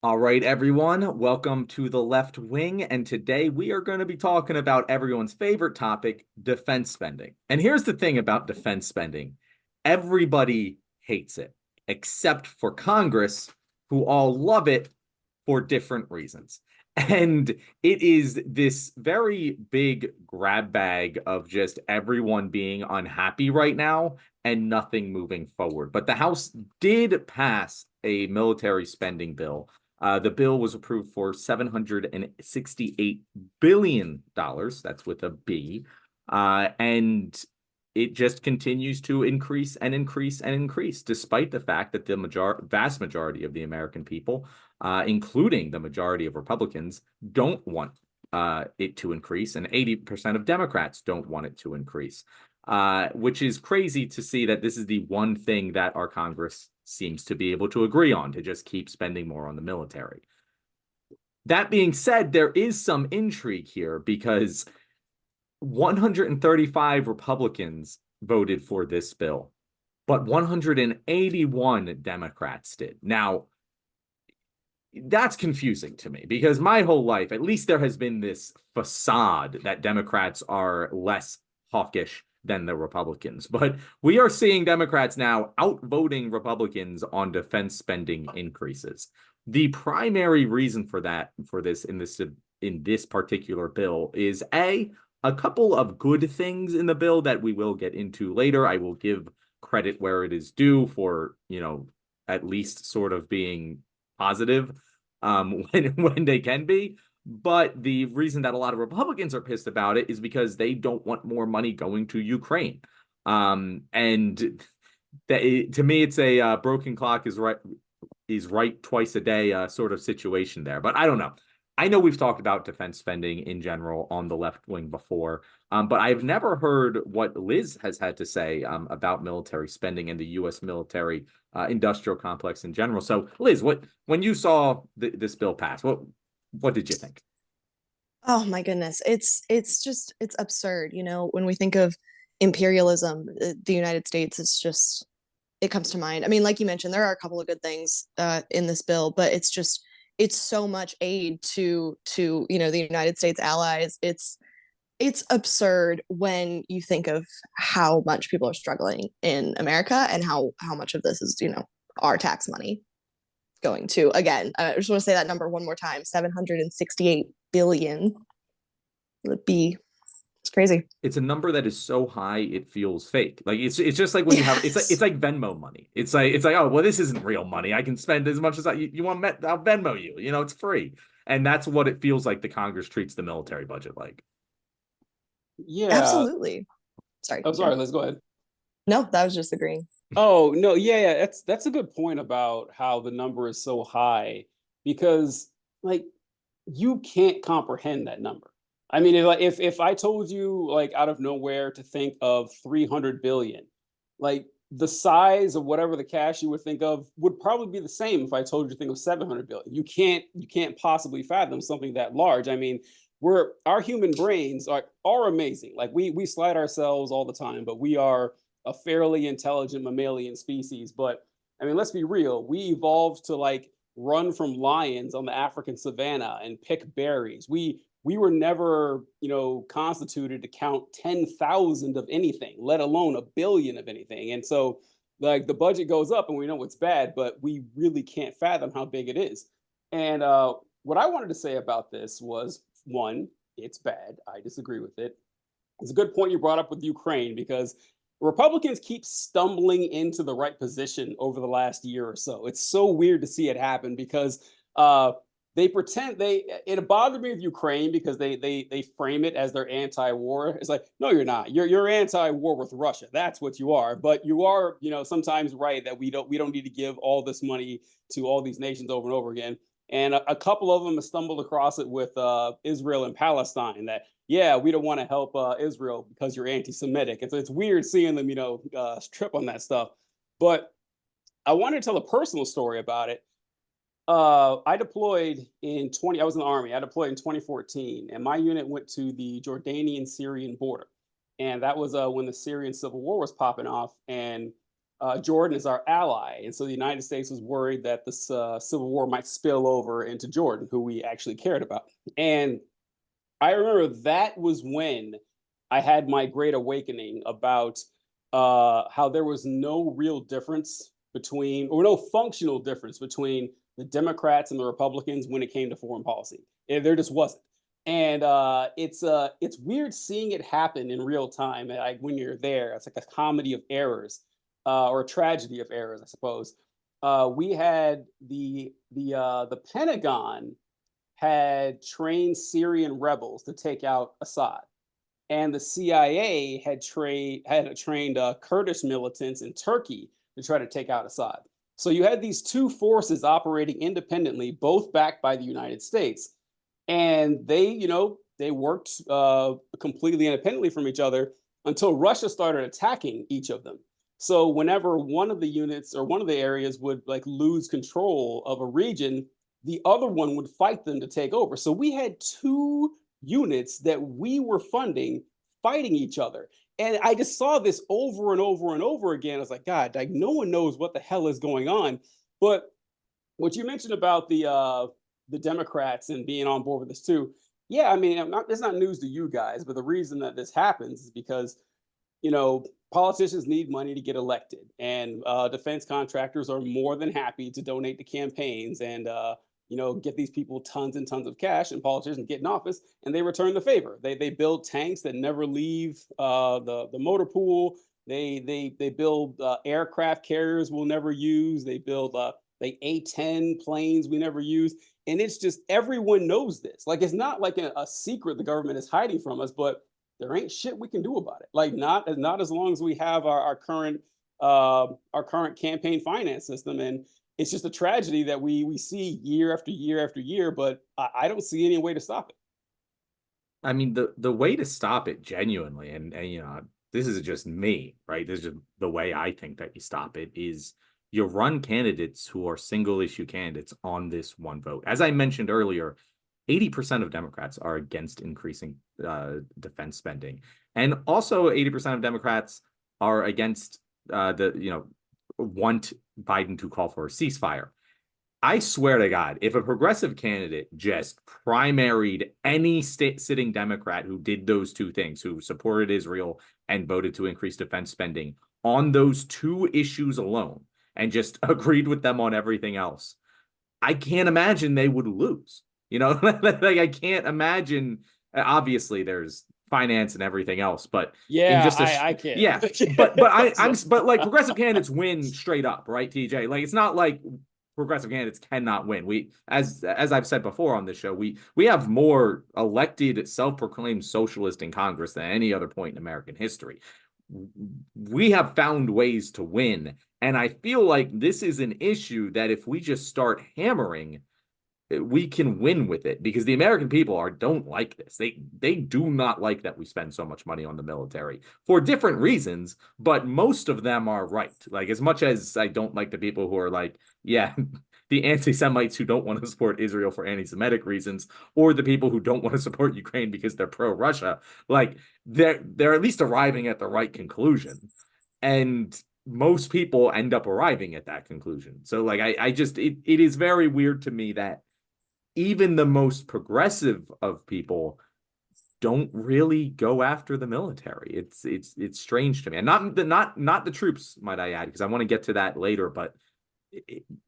All right, everyone, welcome to the left wing. And today we are going to be talking about everyone's favorite topic, defense spending. And here's the thing about defense spending: everybody hates it, except for Congress, who all love it for different reasons. And it is this very big grab bag of just everyone being unhappy right now and nothing moving forward. But the House did pass a military spending bill. The bill was approved for $768 billion. That's with a B. And it just continues to increase and increase and increase, despite the fact that the vast majority of the American people, including the majority of Republicans, don't want it to increase, and 80% of Democrats don't want it to increase, which is crazy to see that this is the one thing that our Congress seems to be able to agree on, to just keep spending more on the military. That being said, there is some intrigue here because 135 Republicans voted for this bill, but 181 Democrats did. Now, that's confusing to me because my whole life, at least, there has been this facade that Democrats are less hawkish than the Republicans. But we are seeing Democrats now outvoting Republicans on defense spending increases. The primary reason for this in this particular bill is a couple of good things in the bill that we will get into later. I will give credit where it is due for, at least sort of being positive when they can be. But the reason that a lot of Republicans are pissed about it is because they don't want more money going to Ukraine. And to me, it's a broken clock is right twice a day sort of situation there. But I don't know. I know we've talked about defense spending in general on the left wing before, but I've never heard what Liz has had to say about military spending and the U.S. military industrial complex in general. So, Liz, when you saw this bill pass, what did you think? Oh my goodness. It's absurd, when we think of imperialism, the United States, it comes to mind. I mean, like you mentioned, there are a couple of good things in this bill, but it's so much aid to the United States allies. It's absurd when you think of how much people are struggling in America and how much of this is, our tax money going to. Again, I just want to say that number one more time: 768 billion. Would be It's crazy. It's a number that is so high it feels fake. Like it's just like when you have it's Yes. like Venmo money. It's like, oh well, this isn't real money. I can spend as much as you want. I'll Venmo you. It's free, and that's what it feels like the Congress treats the military budget like. Yeah. Absolutely. Sorry, Oh, yeah. sorry. Let's go ahead. No, that was just agreeing. Oh, no. Yeah. That's a good point about how the number is so high because, like, you can't comprehend that number. I mean, if I told you, like, out of nowhere to think of 300 billion, like the size of whatever the cash you would think of would probably be the same if I told you to think of 700 billion. You can't possibly fathom something that large. I mean, our human brains are amazing. Like we slide ourselves all the time, but we are a fairly intelligent mammalian species. But I mean, let's be real. We evolved to like run from lions on the African savannah and pick berries. We were never, constituted to count 10,000 of anything, let alone a billion of anything. And so, like, the budget goes up and we know it's bad, but we really can't fathom how big it is. And what I wanted to say about this was one, it's bad. I disagree with it. It's a good point you brought up with Ukraine because Republicans keep stumbling into the right position over the last year or so. It's so weird to see it happen because they pretend it bothered me with Ukraine because they frame it as they're anti-war. It's like, no, you're not. You're anti-war with Russia. That's what you are. But you are, sometimes right that we don't need to give all this money to all these nations over and over again. And a couple of them have stumbled across it with Israel and Palestine. That yeah, we don't want to help Israel because you're anti-Semitic. It's weird seeing them, trip on that stuff. But I wanted to tell a personal story about it. I deployed in 20. I was in the army. I deployed in 2014, and my unit went to the Jordanian-Syrian border, and that was when the Syrian civil war was popping off. And Jordan is our ally. And so the United States was worried that this civil war might spill over into Jordan, who we actually cared about. And I remember that was when I had my great awakening about how there was no real difference between, or no functional difference between the Democrats and the Republicans when it came to foreign policy. There just wasn't. And it's weird seeing it happen in real time. Like when you're there, it's like a comedy of errors, or a tragedy of errors, I suppose. We had the Pentagon had trained Syrian rebels to take out Assad, and the CIA had trained Kurdish militants in Turkey to try to take out Assad. So you had these two forces operating independently, both backed by the United States, and they worked completely independently from each other until Russia started attacking each of them. So whenever one of the units or one of the areas would like lose control of a region, the other one would fight them to take over. So we had two units that we were funding fighting each other. And I just saw this over and over and over again. I was like, God, like no one knows what the hell is going on. But what you mentioned about the Democrats and being on board with this too. Yeah, I mean, it's not news to you guys, but the reason that this happens is because politicians need money to get elected, and defense contractors are more than happy to donate to campaigns and get these people tons and tons of cash, and politicians get in office and they return the favor. They build tanks that never leave the motor pool. They build aircraft carriers we'll never use. They build the A-10 planes we never use. And it's just everyone knows this. Like it's not like a secret the government is hiding from us, but there ain't shit we can do about it. Like not as long as we have our current campaign finance system. And it's just a tragedy that we see year after year after year, but I don't see any way to stop it. I mean, the way to stop it genuinely, and this is just me, right? This is just the way I think that you stop it, is you run candidates who are single issue candidates on this one vote. As I mentioned earlier, 80% of Democrats are against increasing defense spending. And also 80% of Democrats are against want Biden to call for a ceasefire. I swear to God, if a progressive candidate just primaried any sitting Democrat who did those two things, who supported Israel and voted to increase defense spending on those two issues alone, and just agreed with them on everything else, I can't imagine they would lose. Like I can't imagine. Obviously, there's finance and everything else, but yeah, I can't. Yeah, but like progressive candidates win straight up, right, TJ? Like it's not like progressive candidates cannot win. We, as I've said before on this show, we have more elected self-proclaimed socialists in Congress than any other point in American history. We have found ways to win, and I feel like this is an issue that if we just start hammering, we can win with it, because the American people don't like this. They do not like that we spend so much money on the military for different reasons, but most of them are right. Like, as much as I don't like the people who are like, yeah, the anti-Semites who don't want to support Israel for anti-Semitic reasons, or the people who don't want to support Ukraine because they're pro-Russia, like they're at least arriving at the right conclusion. And most people end up arriving at that conclusion. So like it is very weird to me that even the most progressive of people don't really go after the military. It's strange to me. And not the troops, might I add, because I want to get to that later, but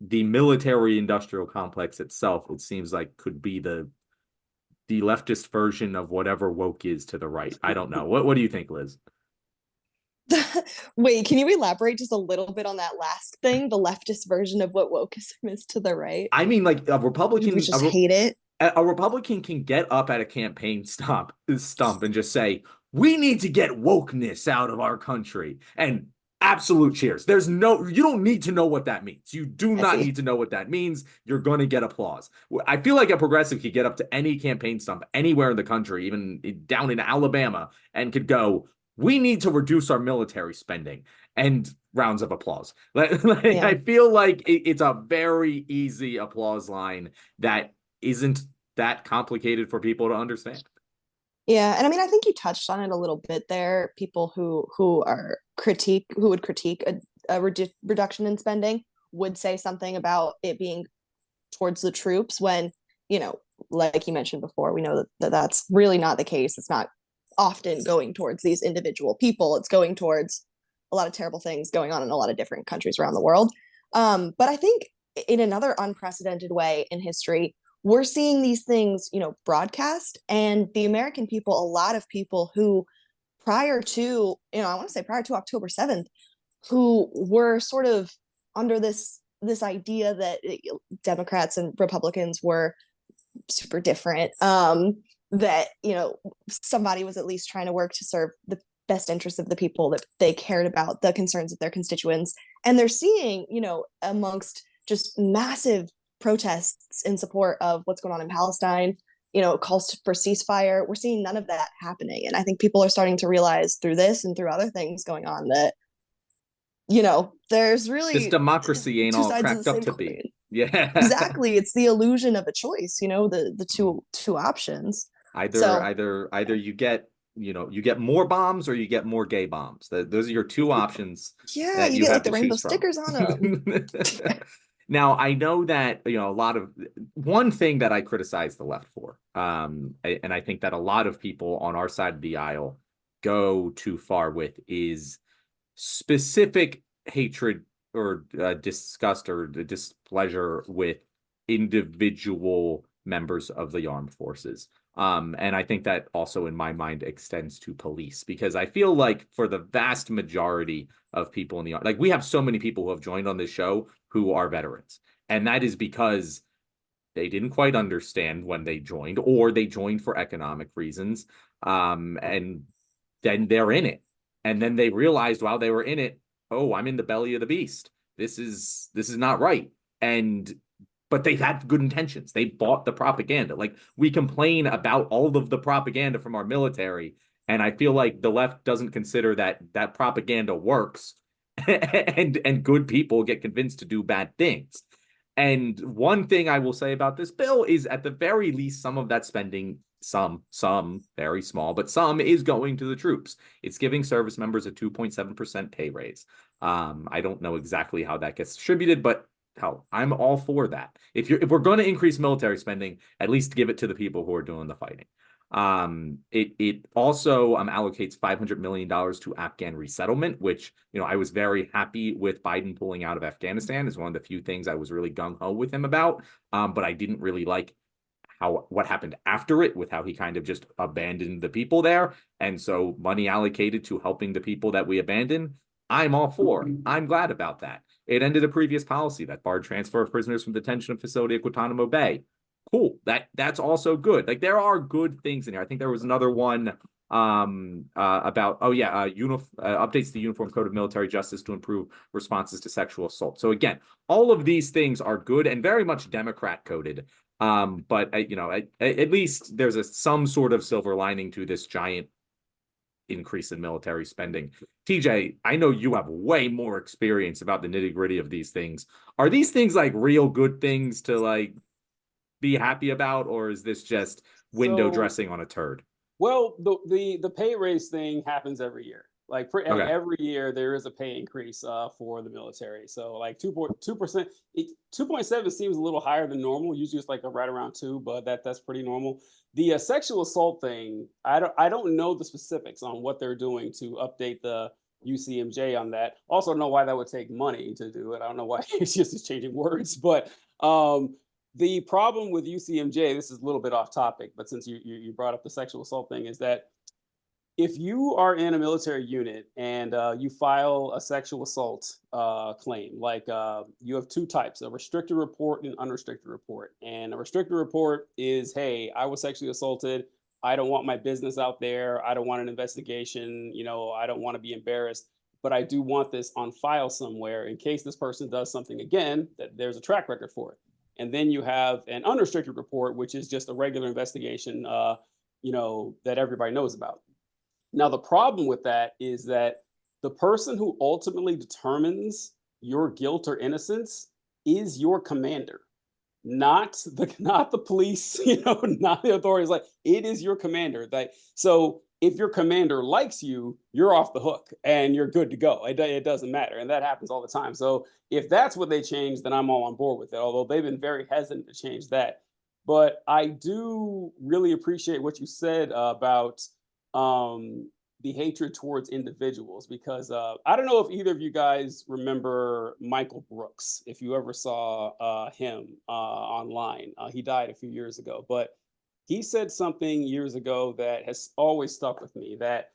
the military industrial complex itself, it seems like, could be the leftist version of whatever woke is to the right. I don't know. What do you think, Liz? Wait, can you elaborate just a little bit on that last thing? The leftist version of what wokeism is to the right. I mean, like a Republican, We just hate it. A Republican can get up at a campaign stump and just say, we need to get wokeness out of our country, and absolute cheers. You don't need to know what that means. You do not need to know what that means. You're going to get applause. I feel like a progressive could get up to any campaign stump anywhere in the country, even down in Alabama, and could go, we need to reduce our military spending, and rounds of applause. I feel like it's a very easy applause line that isn't that complicated for people to understand. Yeah, and I mean, I think you touched on it a little bit there. People who would critique reduction in spending would say something about it being towards the troops when, you know, like you mentioned before, we know that that's really not the case. It's not often going towards these individual people. It's going towards a lot of terrible things going on in a lot of different countries around the world. But I think in another unprecedented way in history, we're seeing these things, you know, broadcast, and the American people, a lot of people who prior to, you know, I want to say prior to October 7th, who were sort of under this idea that Democrats and Republicans were super different, that, you know, somebody was at least trying to work to serve the best interests of the people that they cared about, the concerns of their constituents. And they're seeing, you know, amongst just massive protests in support of what's going on in Palestine, you know, calls for ceasefire, we're seeing none of that happening. And I think people are starting to realize through this and through other things going on that, you know, there's really This democracy ain't two all sides of cracked the up same to coin. be. Yeah. Exactly. It's the illusion of a choice, you know, the two options. Either you get, you know, you get more bombs or you get more gay bombs. Those are your two options Yeah, that you you get have like the to rainbow choose from. stickers on them. Now, I know that, you know, a lot of one thing that I criticize the left for, and I think that a lot of people on our side of the aisle go too far with, is specific hatred or disgust or displeasure with individual members of the armed forces. And I think that also in my mind extends to police, because I feel like for the vast majority of people in the, like, we have so many people who have joined on this show who are veterans. And that is because they didn't quite understand when they joined, or they joined for economic reasons. And then they're in it. And then they realized while they were in it, oh, I'm in the belly of the beast. This is not right. But they had good intentions. They bought the propaganda. Like, we complain about all of the propaganda from our military, and I feel like the left doesn't consider that propaganda works, and good people get convinced to do bad things. And one thing I will say about this bill is, at the very least, some of that spending, some very small, but some, is going to the troops. It's giving service members a 2.7% pay raise. I don't know exactly how that gets distributed, but hell, I'm all for that. If we're going to increase military spending, at least give it to the people who are doing the fighting. It also allocates $500 million to Afghan resettlement, which, you know, I was very happy with Biden pulling out of Afghanistan. Is one of the few things I was really gung-ho with him about. But I didn't really like what happened after it, with how he kind of just abandoned the people there. And so money allocated to helping the people that we abandoned, I'm all for. I'm glad about that. It ended a previous policy that barred transfer of prisoners from detention facility at Guantanamo Bay. Cool. That's also good. Like, there are good things in here. I think there was another one about updates to the Uniform Code of Military Justice to improve responses to sexual assault. So again, all of these things are good and very much Democrat coded. But you know, at least there's some sort of silver lining to this giant increase in military spending. TJ, I know you have way more experience about the nitty-gritty of these things. Are these things like real good things to like be happy about, or is this just window dressing on a turd? Well, the pay raise thing happens every year. Like Okay. every year there is a pay increase for the military. So like 2.2%, 2.7 seems a little higher than normal. Usually it's like right around 2, but that's pretty normal. The sexual assault thing, I don't know the specifics on what they're doing to update the UCMJ on that. Also, don't know why that would take money to do it. I don't know why it's just changing words, but the problem with UCMJ, this is a little bit off topic, but since you brought up the sexual assault thing, is that if you are in a military unit and you file a sexual assault claim, like you have two types, a restricted report and an unrestricted report. And a restricted report is, hey, I was sexually assaulted. I don't want my business out there. I don't want an investigation. You know, I don't want to be embarrassed, but I do want this on file somewhere in case this person does something again, that there's a track record for it. And then you have an unrestricted report, which is just a regular investigation, you know, that everybody knows about. Now, the problem with that is that the person who ultimately determines your guilt or innocence is your commander, not the police, you know, not the authorities. Like, it is your commander. So if your commander likes you, you're off the hook and you're good to go. It doesn't matter. And that happens all the time. So if that's what they change, then I'm all on board with it, although they've been very hesitant to change that. But I do really appreciate what you said about the hatred towards individuals, because I don't know if either of you guys remember Michael Brooks, if you ever saw him online. He died a few years ago, but he said something years ago that has always stuck with me, that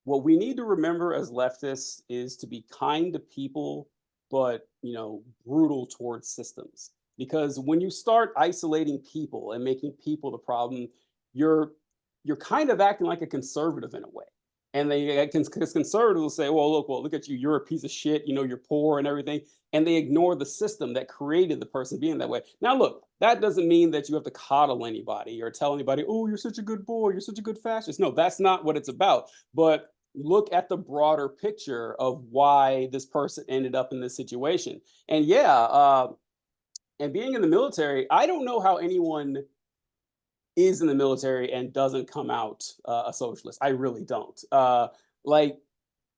what we need to remember as leftists is to be kind to people, but brutal towards systems. Because when you start isolating people and making people the problem, you're kind of acting like a conservative in a way. And because conservatives will say, well, look at you, you're a piece of shit, you're poor and everything. And they ignore the system that created the person being that way. Now, look, that doesn't mean that you have to coddle anybody or tell anybody, oh, you're such a good boy, you're such a good fascist. No, that's not what it's about. But look at the broader picture of why this person ended up in this situation. And and being in the military, I don't know how anyone is in the military and doesn't come out a socialist. I really don't. Like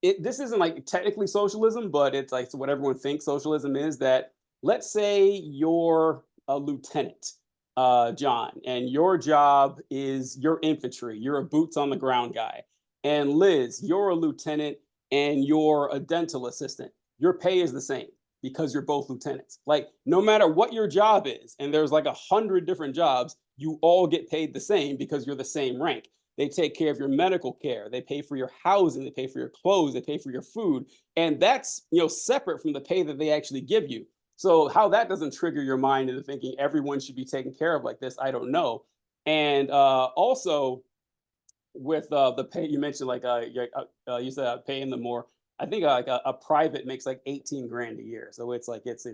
this isn't like technically socialism, but it's like what everyone thinks socialism is. That let's say you're a lieutenant, John, and your job is your infantry. You're a boots on the ground guy, and Liz, you're a lieutenant and you're a dental assistant. Your pay is the same because you're both lieutenants. Like no matter what your job is, and there's like 100 different jobs, you all get paid the same because you're the same rank. They take care of your medical care. They pay for your housing. They pay for your clothes. They pay for your food. And that's, separate from the pay that they actually give you. So how that doesn't trigger your mind into thinking everyone should be taken care of like this, I don't know. And also with the pay, you mentioned like you said paying them more. I think like a private makes like 18 grand a year. So it's like it's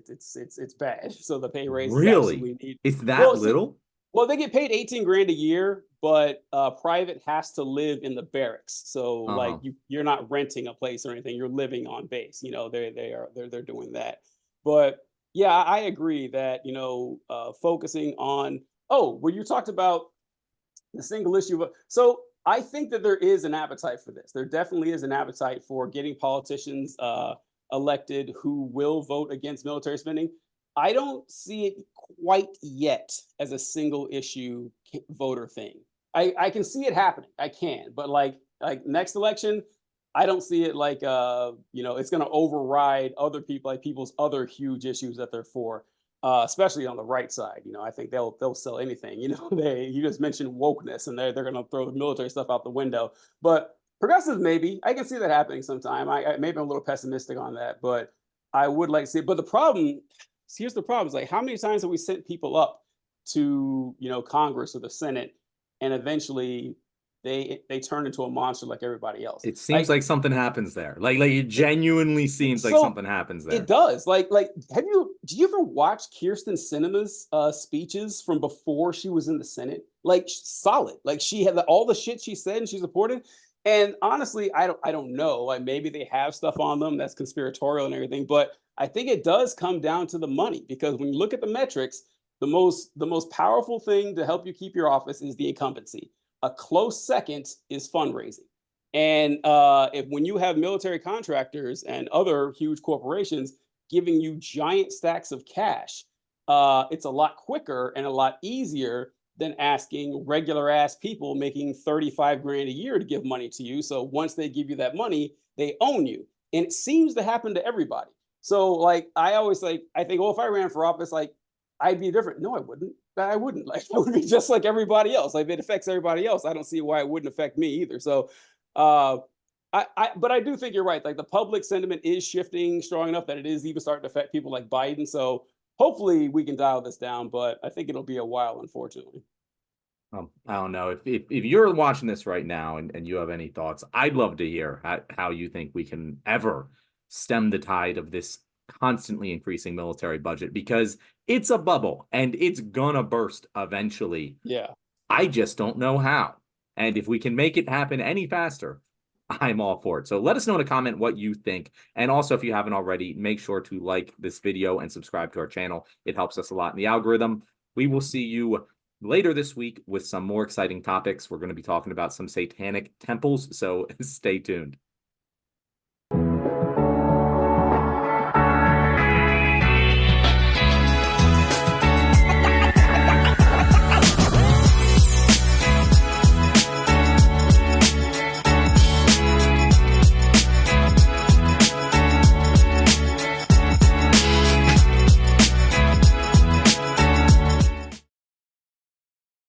bad. So the pay raise is absolutely needed. It's that little? Well, they get paid 18 grand a year, but private has to live in the barracks. So like you're not renting a place or anything. You're living on base. They're doing that. But yeah, I agree that focusing on when you talked about the single issue. So I think that there is an appetite for this. There definitely is an appetite for getting politicians elected who will vote against military spending. I don't see it quite yet as a single issue voter thing. I can see it happening. I can, but like next election, I don't see it like it's going to override other people, like people's other huge issues that they're for, especially on the right side. I think they'll sell anything. You just mentioned wokeness, and they're going to throw the military stuff out the window. But progressives, maybe I can see that happening sometime. I maybe I'm a little pessimistic on that, but I would like to see it. But the problem. Here's the problem: is like how many times have we sent people up to Congress or the Senate, and eventually they turn into a monster like everybody else. It seems like something happens there. Like it genuinely seems like something happens there. It does. Do you ever watch Kirsten Sinema's speeches from before she was in the Senate? Like solid. Like she had all the shit she said and she supported. And honestly, I don't know. Like maybe they have stuff on them that's conspiratorial and everything, but I think it does come down to the money, because when you look at the metrics, the most powerful thing to help you keep your office is the incumbency. A close second is fundraising. And when you have military contractors and other huge corporations giving you giant stacks of cash, it's a lot quicker and a lot easier than asking regular ass people making 35 grand a year to give money to you. So once they give you that money, they own you. And it seems to happen to everybody. So like, I always I think, if I ran for office, like I'd be different. No, I wouldn't. I wouldn't. Like I would be just like everybody else. Like if it affects everybody else, I don't see why it wouldn't affect me either. So but I do think you're right. Like the public sentiment is shifting strong enough that it is even starting to affect people like Biden. So hopefully we can dial this down, but I think it'll be a while, unfortunately. I don't know if you're watching this right now and you have any thoughts. I'd love to hear how you think we can ever stem the tide of this constantly increasing military budget, because it's a bubble and it's gonna burst eventually. Yeah. I just don't know how. And if we can make it happen any faster, I'm all for it. So let us know in a comment what you think. And also, if you haven't already, make sure to like this video and subscribe to our channel. It helps us a lot in the algorithm. We will see you later this week with some more exciting topics. We're going to be talking about some satanic temples, so stay tuned.